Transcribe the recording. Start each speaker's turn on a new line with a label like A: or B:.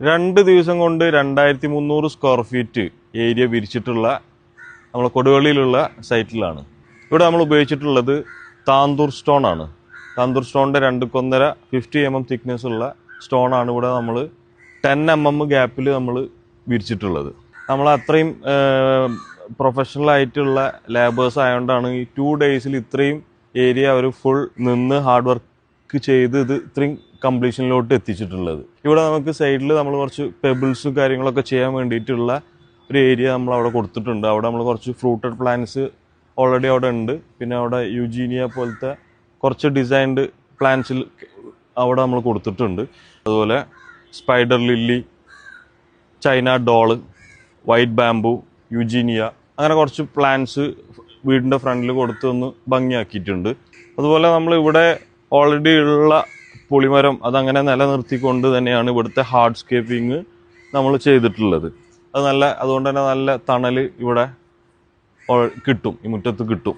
A: 2 ദിവസം കൊണ്ട് 2300 square feet area വിരിച്ചിട്ടുള്ള നമ്മളെ കൊടുവള്ളിയിലുള്ള സൈറ്റിലാണ്. ഇവിടെ നമ്മൾ ഉപയോഗിച്ചിട്ടുള്ളത് താന്തൂർ സ്റ്റോൺ ആണ്. താന്തൂർ സ്റ്റോണിൻ്റെ 2.5 50 mm തിക്നെസ് ഉള്ള സ്റ്റോണാണ് ഇവിടെ നമ്മൾ 10 mm ഗ്യാപ്പിൽ നമ്മൾ വിരിച്ചിട്ടുള്ളത്. നമ്മൾ അത്രയും പ്രൊഫഷണൽ ആയിട്ടുള്ള ലേബേഴ്സ് ആയതുകൊണ്ടാണ് ഈ 2 ഡേയ്സിൽ ഇത്രയും ഏരിയ അവർ ഫുൾ നിന്ന് ഹാർഡ് വർക്ക് ചെയ്ത് ഇത് ഇത്രയും കംപ്ലീഷനിലോട്ട് എത്തിച്ചിട്ടുള്ളത്. ഇവിടെ നമുക്ക് സൈഡിൽ നമ്മൾ കുറച്ച് പെബിൾസും കാര്യങ്ങളൊക്കെ ചെയ്യാൻ വേണ്ടിയിട്ടുള്ള ഒരു ഏരിയ നമ്മൾ അവിടെ കൊടുത്തിട്ടുണ്ട്. അവിടെ നമ്മൾ കുറച്ച് ഫ്രൂട്ടഡ് പ്ലാന്റ്സ് ഓൾറെഡി അവിടെ ഉണ്ട്. പിന്നെ അവിടെ യുജീനിയ പോലത്തെ കുറച്ച് ഡിസൈൻഡ് പ്ലാന്റ്സിൽ അവിടെ നമ്മൾ കൊടുത്തിട്ടുണ്ട്. അതുപോലെ spider lily, China doll, white bamboo, Eugenia, അങ്ങനെ കുറച്ച് പ്ലാന്റ്സ് വീടിൻ്റെ ഫ്രണ്ടിൽ കൊടുത്ത് ഒന്ന് ഭംഗിയാക്കിയിട്ടുണ്ട്. അതുപോലെ നമ്മൾ ഇവിടെ ഓൾറെഡി ഉള്ള പുളിമരം അതങ്ങനെ നിലനിർത്തിക്കൊണ്ട് തന്നെയാണ് ഇവിടുത്തെ ഹാർഡ്സ്കേപ്പിങ് നമ്മൾ ചെയ്തിട്ടുള്ളത്. അതുകൊണ്ട് തന്നെ നല്ല തണൽ ഇവിടെ കിട്ടും, ഈ മുറ്റത്ത് കിട്ടും.